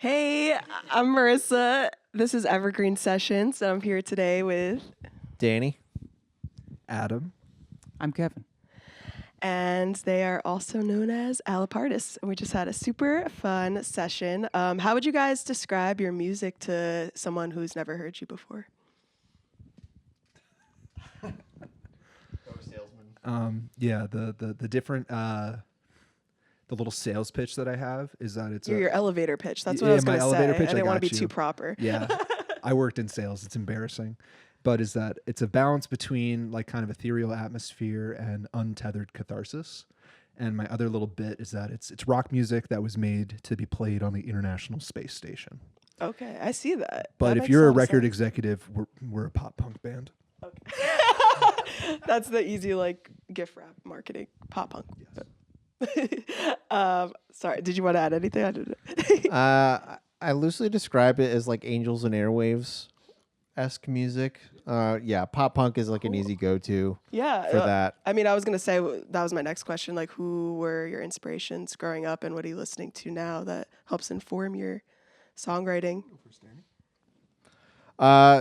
Hey, I'm Marissa. This is Evergreen Sessions. I'm here today with, Danny. Adam. I'm Kevin. and they are also known as Allapartus. And we just had a super fun session. How would you guys describe your music to someone who's never heard you before? Yeah, the different the little sales pitch that I have is that it's Your elevator pitch. That's what Yeah, I was my going to say. elevator pitch, I I didn't want to got be you. too proper. Yeah. I worked in sales. It's embarrassing. But is that it's a balance between like kind of ethereal atmosphere and untethered catharsis. And my other little bit is that it's rock music that was made to be played on the International Space Station. Okay, I see that. But That if makes you're a lot of record sense. executive, we're a pop punk band. That's the easy like gift wrap marketing, pop punk. Sorry, did you want to add anything? I didn't. I loosely describe it as like Angels and Airwaves esque music. Yeah, pop punk is like an easy go-to Yeah, for that. I mean, I was gonna say that was my next question. Like, who were your inspirations growing up, and what are you listening to now that helps inform your songwriting?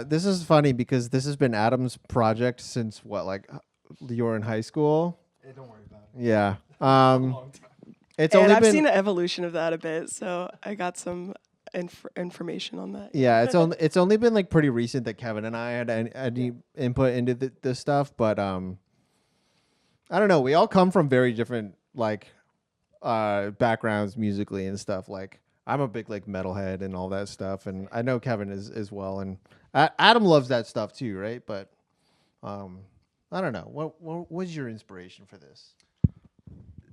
This is funny because this has been Adam's project since what, like you were in high school? Hey, don't worry about it. Yeah. It's And only I've been seen the evolution of that a bit, so I got some information on that. yeah, it's only been like pretty recent that Kevin and I had any input into this stuff, but I don't know. We all come from very different like backgrounds musically and stuff. Like I'm a big like metalhead and all that stuff, and I know Kevin is as well, and Adam loves that stuff too, right? But I don't know. What was your inspiration for this?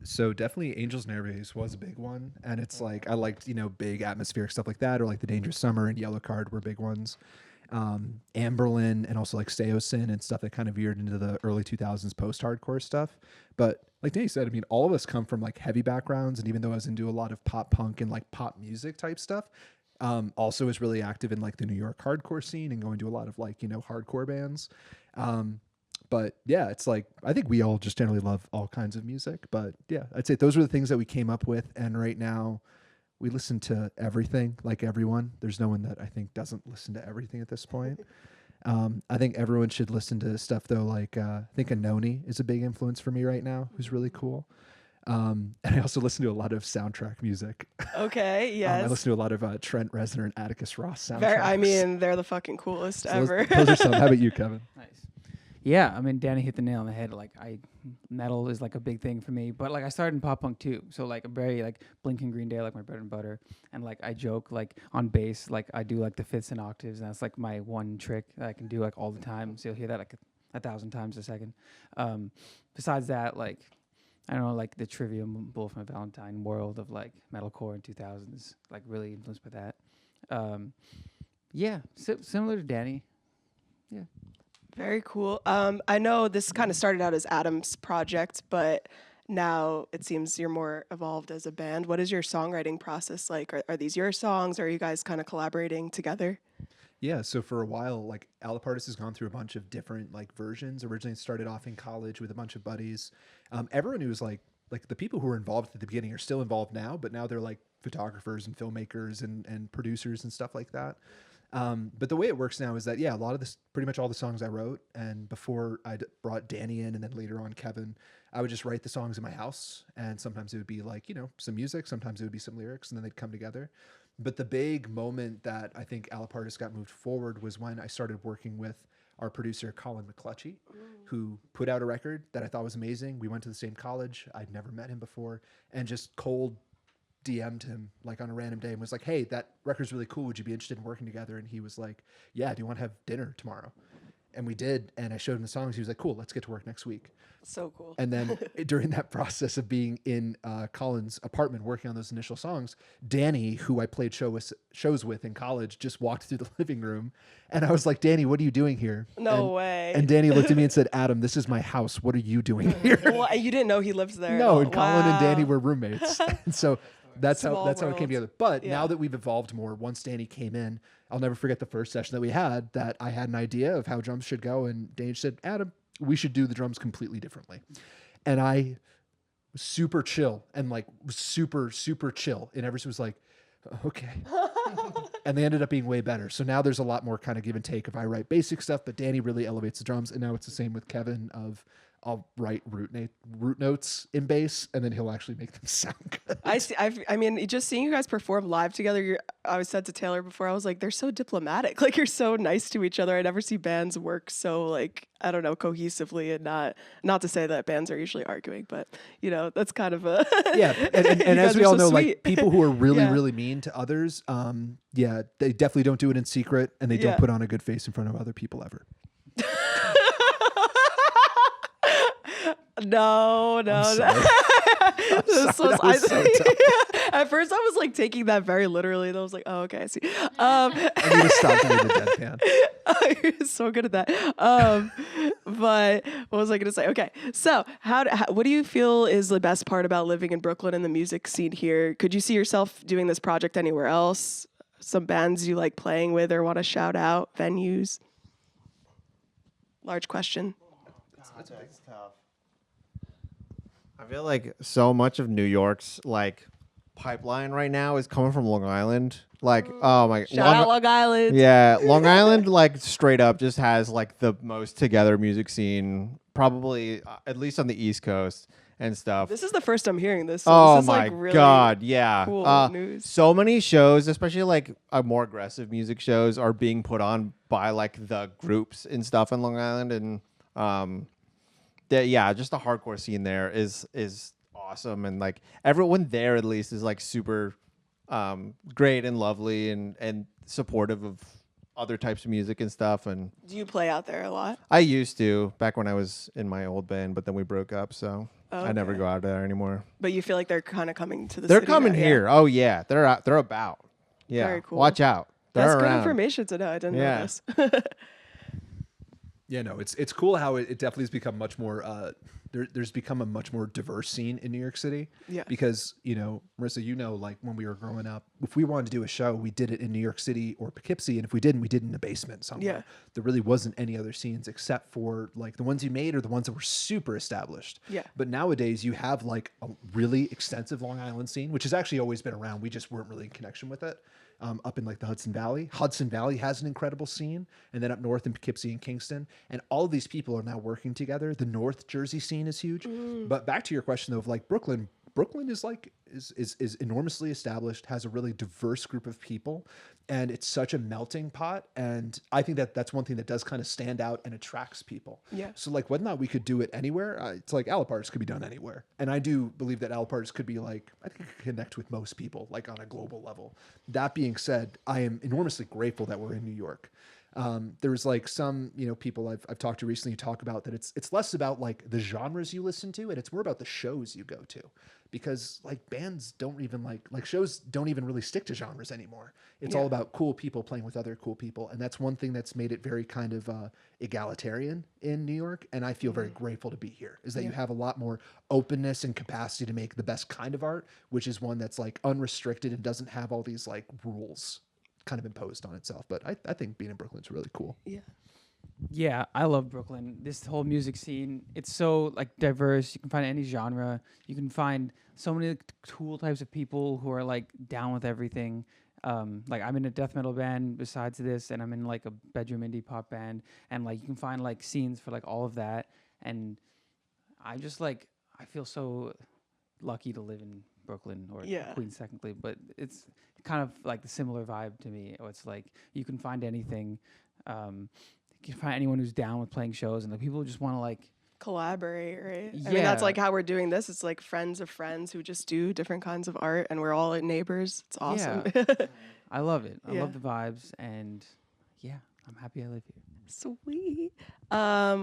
So definitely Angels and Airwaves was a big one. And it's like, I liked, big atmospheric stuff like that, or like The Dangerous Summer and Yellow Card were big ones. Amberlin and also like Seosin and stuff that kind of veered into the early 2000s post-hardcore stuff. But like Danny said, I mean, all of us come from like heavy backgrounds. And even though I was into a lot of pop punk and like pop music type stuff, also was really active in like the New York hardcore scene and going to a lot of like, hardcore bands. But yeah, it's like, I think we all just generally love all kinds of music. But yeah, I'd say those were the things that we came up with. And right now we listen to everything, like everyone. There's no one that I think doesn't listen to everything at this point. I think everyone should listen to stuff though. Like I think Anoni is a big influence for me right now, who's really cool. And I also listen to a lot of soundtrack music. Okay, yes. I listen to a lot of Trent Reznor and Atticus Ross soundtracks. I mean, they're the fucking coolest So ever. those are some. How about you, Kevin? Nice. Yeah, I mean, Danny hit the nail on the head. Like, metal is like a big thing for me. But like, I started in pop punk too. So like, a very like Blinking Green Day, like my bread and butter. And like, I joke like on bass, like I do like the fifths and octaves, and that's like my one trick that I can do like all the time. So you'll hear that like 1,000 times a second. Besides that, like, I don't know, like the Trivium, Bull from a Valentine world of like metalcore in 2000s, like really influenced by that. Yeah, similar to Danny. Yeah. Very cool. I know this kind of started out as Adam's project, but now it seems you're more evolved as a band. What is your songwriting process like? Are these your songs, or are you guys kind of collaborating together? Yeah, so for a while, like Allapartus has gone through a bunch of different like versions. Originally it started off in college with a bunch of buddies. Everyone who was like the people who were involved at the beginning are still involved now, but now they're like photographers and filmmakers and producers and stuff like that. But the way it works now is that, yeah, a lot of this, pretty much all the songs I wrote, and before I brought Danny in and then later on Kevin, I would just write the songs in my house. And sometimes it would be like, some music, sometimes it would be some lyrics, and then they'd come together. But the big moment that I think Allapartus got moved forward was when I started working with our producer, Colin McClutchy, who put out a record that I thought was amazing. We went to the same college. I'd never met him before, and just cold DM'd him like on a random day and was like, hey, that record's really cool. Would you be interested in working together? And he was like, yeah, do you want to have dinner tomorrow? And we did. And I showed him the songs. He was like, cool, let's get to work next week. So cool. And then during that process of being in Colin's apartment working on those initial songs, Danny, who I played shows with in college, just walked through the living room. And I was like, Danny, what are you doing here? No way. And Danny looked at me and said, Adam, this is my house. What are you doing here? Well, you didn't know he lived there. No, at and all. Colin and Danny Wow. were roommates. And so that's how it came world. together. But Yeah. now that we've evolved more, once Danny came in, I'll never forget the first session that we had, that I had an idea of how drums should go. And Danny said, Adam, we should do the drums completely differently. And I was super chill and like super, super chill. And everyone was like, Okay. And they ended up being way better. So now there's a lot more kind of give and take if I write basic stuff, but Danny really elevates the drums. And now it's the same with Kevin of I'll write root notes in bass, and then he'll actually make them sound good. I mean, just seeing you guys perform live together, I was said to Taylor before, I was like, they're so diplomatic. Like, you're so nice to each other. I never see bands work so, like, I don't know, cohesively, and not to say that bands are usually arguing, but, you know, that's kind of a... Yeah, and You as guys we are all so know, sweet. like, people who are really, Yeah. really mean to others, yeah, they definitely don't do it in secret, and they Yeah. don't put on a good face in front of other people ever. No. sorry. This sorry, was, that was so at first, I was like taking that very literally. And I was like, oh, okay, I see. I need to stop doing the deadpan. You're so good at that. But what was I going to say? Okay, so what do you feel is the best part about living in Brooklyn and the music scene here? Could you see yourself doing this project anywhere else? Some bands you like playing with or want to shout out? Venues? Large question. That's tough. I feel like so much of New York's like pipeline right now is coming from Long Island. Like, oh my, Shout out Long Island. yeah, Long Island like straight up just has like the most together music scene, probably at least on the East Coast and stuff. This is the first I'm hearing this. So Oh this is my like really God, yeah. cool news. So many shows, especially like more aggressive music shows, are being put on by like the groups and stuff in Long Island, and yeah, just the hardcore scene there is awesome, and like everyone there at least is like super great and lovely and supportive of other types of music and stuff. And Do you play out there a lot? I used to back when I was in my old band, but then we broke up, so I never Okay. go out there anymore. But you feel like they're kind of coming to the They're city coming now, yeah. here. Oh yeah, they're out. They're about. Yeah, Very cool. watch out. They're That's good around. information to know. I didn't Yeah. know this. Yeah, no, it's cool how it definitely has become much more. There's become a much more diverse scene in New York City. Yeah. Because Marissa, like when we were growing up, if we wanted to do a show, we did it in New York City or Poughkeepsie, and if we didn't, we did it in a basement somewhere. Yeah. There really wasn't any other scenes except for like the ones you made or the ones that were super established. Yeah. But nowadays you have like a really extensive Long Island scene, which has actually always been around. We just weren't really in connection with it. Up in like the Hudson Valley. Hudson Valley has an incredible scene, and then up north in Poughkeepsie and Kingston, and all of these people are now working together. The North Jersey scene is huge. But back to your question though, of like Brooklyn is like is enormously established, has a really diverse group of people, and it's such a melting pot. And I think that's one thing that does kind of stand out and attracts people. Yeah. So like whether or not we could do it anywhere, it's like Allapartus could be done anywhere, and I do believe that Allapartus could be like I think it could connect with most people like on a global level. That being said, I am enormously grateful that we're in New York. There's like some people I've talked to recently talk about that it's less about like the genres you listen to, and it's more about the shows you go to, because like bands don't even like shows don't even really stick to genres anymore. It's all about cool people playing with other cool people, and that's one thing that's made it very kind of egalitarian in New York, and I feel very grateful to be here, is that you have a lot more openness and capacity to make the best kind of art, which is one that's like unrestricted and doesn't have all these like rules kind of imposed on itself. But I think being in Brooklyn is really cool. Yeah. Yeah, I love Brooklyn. This whole music scene, it's so like diverse. You can find any genre. You can find so many cool types of people who are like down with everything. Like I'm in a death metal band besides this, and I'm in like a bedroom indie pop band, and like you can find like scenes for like all of that. And I just like I feel so lucky to live in Brooklyn or Yeah. Queens technically, but it's kind of like the similar vibe to me. It's like you can find anything. You can find anyone who's down with playing shows, and the people who just want to like Collaborate, right? I mean, Yeah. that's like how we're doing this. It's like friends of friends who just do different kinds of art, and we're all neighbors. It's awesome. I love it. I Yeah. love the vibes, and yeah, I'm happy I live here. Sweet.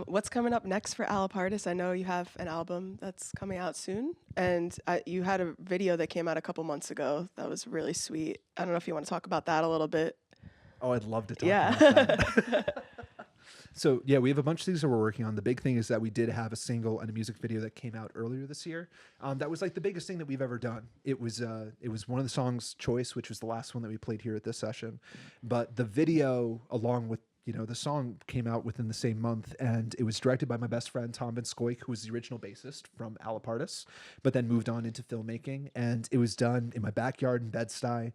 What's coming up next for Allapartus? I know you have an album that's coming out soon, and you had a video that came out a couple months ago that was really sweet. I don't know if you want to talk about that a little bit. Oh, I'd love to talk Yeah. about that. So yeah, we have a bunch of things that we're working on. The big thing is that we did have a single and a music video that came out earlier this year. That was like the biggest thing that we've ever done. It was one of the songs Choice, which was the last one that we played here at this session. But the video, along with the song, came out within the same month, and it was directed by my best friend Tom Van Scoik, who was the original bassist from Allapartus, but then moved on into filmmaking. And it was done in my backyard in Bed-Stuy.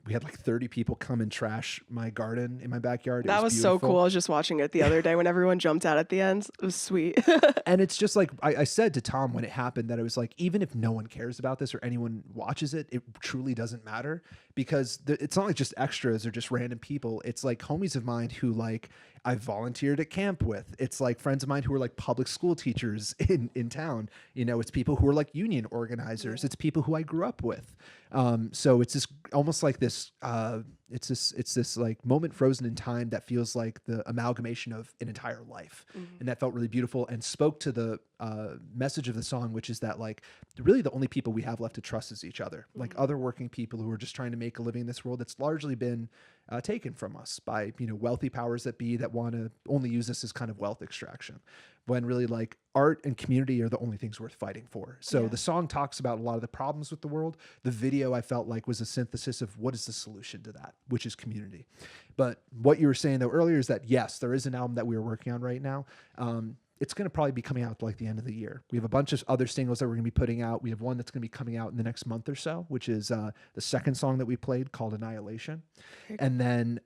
We had like 30 people come and trash my garden in my backyard. That It was so beautiful. cool. I was just watching it the other day when everyone jumped out at the end. It was sweet. And it's just like I said to Tom when it happened that it was like, even if no one cares about this or anyone watches it, it truly doesn't matter, because it's not like just extras or just random people. It's like homies of mine who like I volunteered at camp with. It's like friends of mine who are like public school teachers in town. You know, it's people who are like union organizers. It's people who I grew up with. So it's this almost like this. It's this like moment frozen in time that feels like the amalgamation of an entire life, and that felt really beautiful and spoke to the message of the song, which is that like really the only people we have left to trust is each other, like other working people who are just trying to make a living in this world that's largely been taken from us by wealthy powers that be that want to only use this as kind of wealth extraction, when really like art and community are the only things worth fighting for. So the song talks about a lot of the problems with the world. The video I felt like was a synthesis of what is the solution to that, which is community. But what you were saying though earlier is that yes, there is an album that we are working on right now. It's going to probably be coming out like the end of the year. We have a bunch of other singles that we're going to be putting out. We have one that's going to be coming out in the next month or so, which is the second song that we played called Annihilation. And then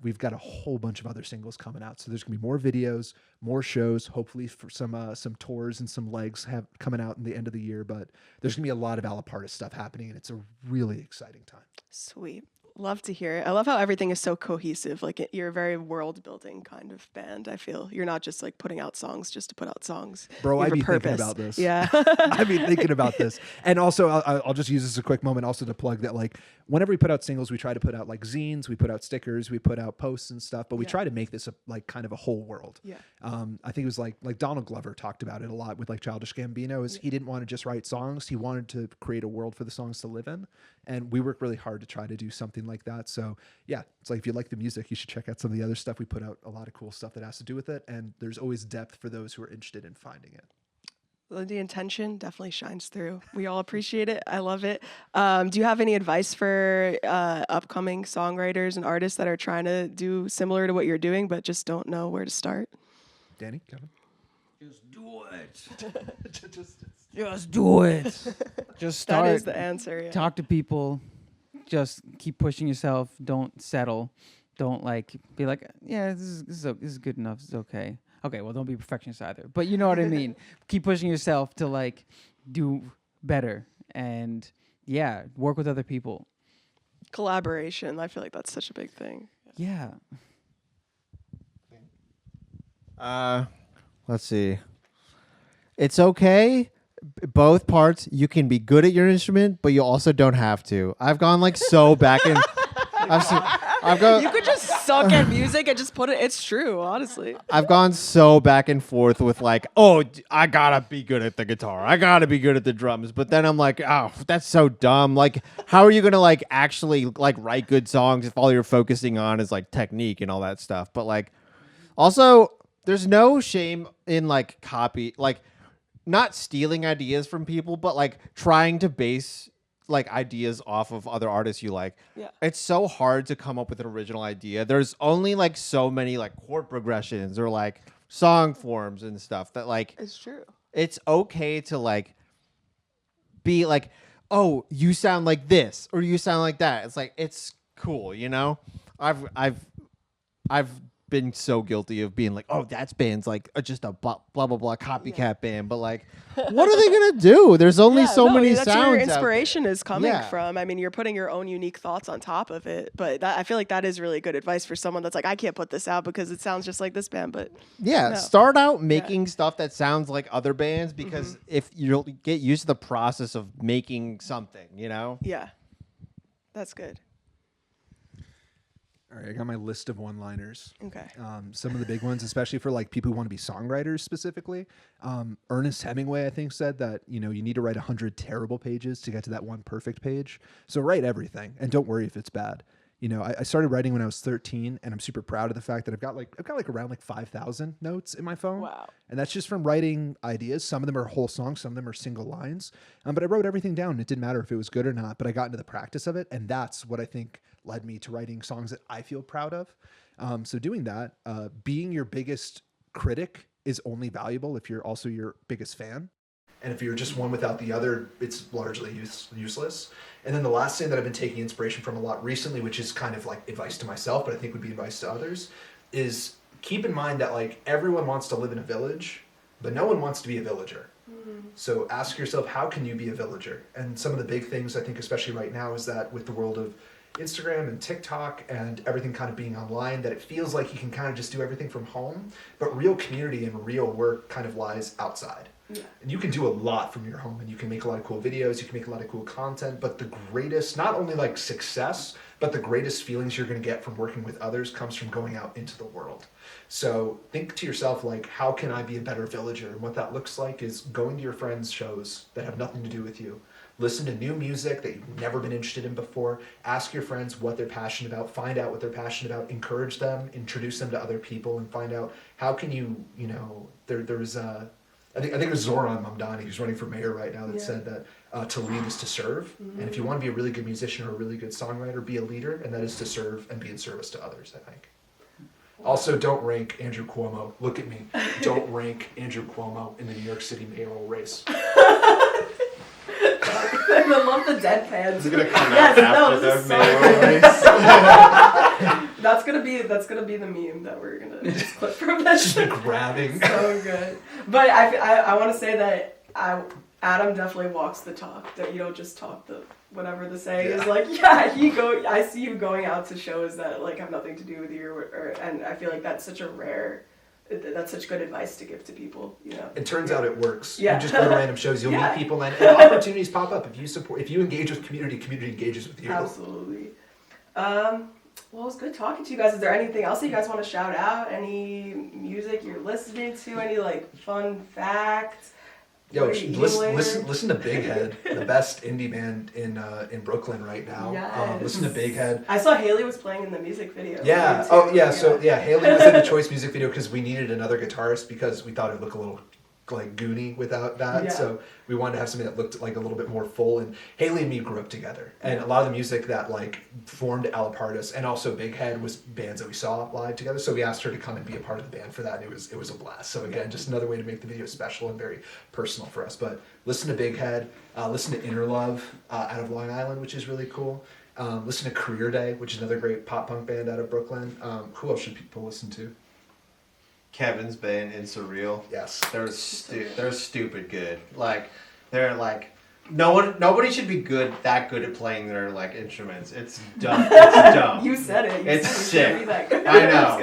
we've got a whole bunch of other singles coming out. So there's going to be more videos, more shows, hopefully for some tours and some legs coming out in the end of the year. But there's going to be a lot of Allapartus stuff happening, and it's a really exciting time. Sweet. Love to hear it. I love how everything is so cohesive. Like you're a very world building kind of band. I feel you're not just like putting out songs just to put out songs. Bro, You I'd have a be thinking purpose. about this. Yeah. I've been thinking about this. And also, I'll just use this as a quick moment also to plug that, like, whenever we put out singles, we try to put out, like, zines, we put out stickers, we put out posts and stuff, but we try to make this, like, kind of a whole world. Yeah. I think it was, like Donald Glover talked about it a lot with, like, Childish Gambino, is he didn't want to just write songs. He wanted to create a world for the songs to live in. And we work really hard to try to do something like that. So, yeah, it's like if you like the music, you should check out some of the other stuff. We put out a lot of cool stuff that has to do with it. And there's always depth for those who are interested in finding it. Well, the intention definitely shines through. We all appreciate it. I love it. Do you have any advice for upcoming songwriters and artists that are trying to do similar to what you're doing, but just don't know where to start? Danny, Kevin? Just do it. Just do it. Just start. That is the answer. Yeah. Talk to people. Just keep pushing yourself. Don't settle. Don't like be like, yeah, this is good enough. It's okay. Okay, well, don't be a perfectionist either. But you know what I mean. Keep pushing yourself to like do better and work with other people. Collaboration. I feel like that's such a big thing. Yeah. Let's see. It's okay. Both parts. You can be good at your instrument, but you also don't have to. I've gone like so back in. You could just suck at music and just put it. It's true, honestly. I've gone so back and forth with like, oh, I gotta be good at the guitar. I gotta be good at the drums. But then I'm like, oh, that's so dumb. Like, how are you gonna like actually like write good songs if all you're focusing on is like technique and all that stuff? But like, also, there's no shame in like not stealing ideas from people, but like trying to base like ideas off of other artists you like. Yeah. It's so hard to come up with an original idea. There's only like so many like chord progressions or like song forms and stuff that like It's true. it's okay to like be like, oh, you sound like this or you sound like that. It's like it's cool, you know? I've been so guilty of being like, oh, that's band's like just a blah blah blah copycat band, but like, what are they gonna do? There's only many that's sounds. where your out there. inspiration is coming Yeah. from. I mean, you're putting your own unique thoughts on top of it. But I feel like that is really good advice for someone that's like, I can't put this out because it sounds just like this band. But Yeah, no. start out making stuff that sounds like other bands because if you'll get used to the process of making something, you know? yeah, that's good. All right, I got my list of one-liners. Okay. Some of the big ones, especially for like people who want to be songwriters specifically. Ernest Hemingway, I think, said that you need to write 100 terrible pages to get to that one perfect page. So write everything, and don't worry if it's bad. I started writing when I was 13, and I'm super proud of the fact that I've got around 5,000 notes in my phone. Wow. And that's just from writing ideas. Some of them are whole songs, some of them are single lines. But I wrote everything down. It didn't matter if it was good or not, but I got into the practice of it, and that's what I think led me to writing songs that I feel proud of. So doing that, being your biggest critic is only valuable if you're also your biggest fan. And if you're just one without the other, it's largely useless. And then the last thing that I've been taking inspiration from a lot recently, which is kind of like advice to myself, but I think would be advice to others, is keep in mind that like everyone wants to live in a village, but no one wants to be a villager. So ask yourself, how can you be a villager? And some of the big things I think, especially right now, is that with the world of Instagram and TikTok and everything kind of being online, that it feels like you can kind of just do everything from home, but real community and real work kind of lies outside. Yeah. And you can do a lot from your home, and you can make a lot of cool videos, you can make a lot of cool content, but the greatest, not only like success, but the greatest feelings you're going to get from working with others comes from going out into the world. So think to yourself, like, how can I be a better villager? And what that looks like is going to your friends' shows that have nothing to do with you. Listen to new music that you've never been interested in before. Ask your friends what they're passionate about. Find out what they're passionate about. Encourage them. Introduce them to other people, and find out how can you, you know, there's I think it was Zoran Mamdani, who's running for mayor right now, that said that to lead is to serve. And if you want to be a really good musician or a really good songwriter, be a leader, and that is to serve and be in service to others, I think. Also, don't rank Andrew Cuomo. Look at me. Don't rank Andrew Cuomo in the New York City mayoral race. I love the deadpan. It's gonna come Yes, out no, after this the is mayoral race. That's gonna be the meme that we're gonna just clip from that Just shit. grabbing. So good. But I want to say that Adam definitely walks the talk. That you don't just talk the whatever the saying is. Like, I see you going out to shows that like have nothing to do with you, and I feel like that's such good advice to give to people, you know. It turns out it works. Yeah. You just go to random shows, you'll meet people, and opportunities pop up. If you engage with community, community engages with you. Absolutely. Well, it was good talking to you guys. Is there anything else that you guys want to shout out? Any music you're listening to? Any like fun facts? Yo, listen to Big Head, the best indie band in Brooklyn right now. Yes. Listen to Big Head. I saw Haley was playing in the music video. Yeah. Oh, yeah. So Haley was in the Choice music video because we needed another guitarist because we thought it'd look a little like goony without that. Yeah. So we wanted to have something that looked like a little bit more full. And Haley and me grew up together, and a lot of the music that like formed Allapartus and also Big Head was bands that we saw live together. So we asked her to come and be a part of the band for that, and it was a blast. So again, just another way to make the video special and very personal for us. But listen to Big Head, listen to Inner Love out of Long Island, which is really cool. Listen to Career Day, which is another great pop punk band out of Brooklyn. Who else should people listen to? Kevin's band in Surreal. Yes. They're stupid good. Like they're like nobody should be that good at playing their like instruments. It's dumb. It's dumb. You said it. It's sick. I know.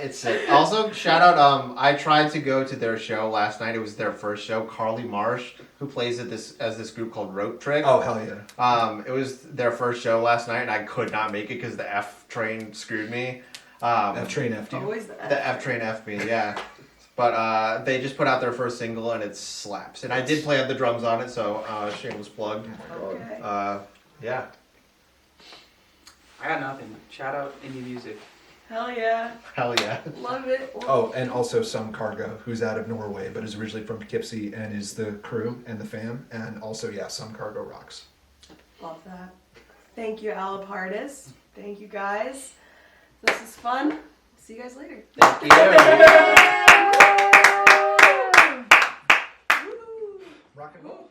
It's sick. Also, shout out. I tried to go to their show last night. It was their first show. Carly Marsh, who plays at this group called Rope Trick. Oh hell yeah. It was their first show last night, and I could not make it because the F train screwed me. F Train F. Always the F Train F me, yeah. But they just put out their first single and it slaps. And I did play the drums on it, so shameless plug. Okay. Yeah. I got nothing. Shout out indie music. Hell yeah. Hell yeah. Love it. Oh, and also Some Cargo, who's out of Norway but is originally from Poughkeepsie and is the crew and the fam. And also, Some Cargo rocks. Love that. Thank you, Allapartus. Thank you, guys. This is fun. See you guys later. Thank you. Rock and roll.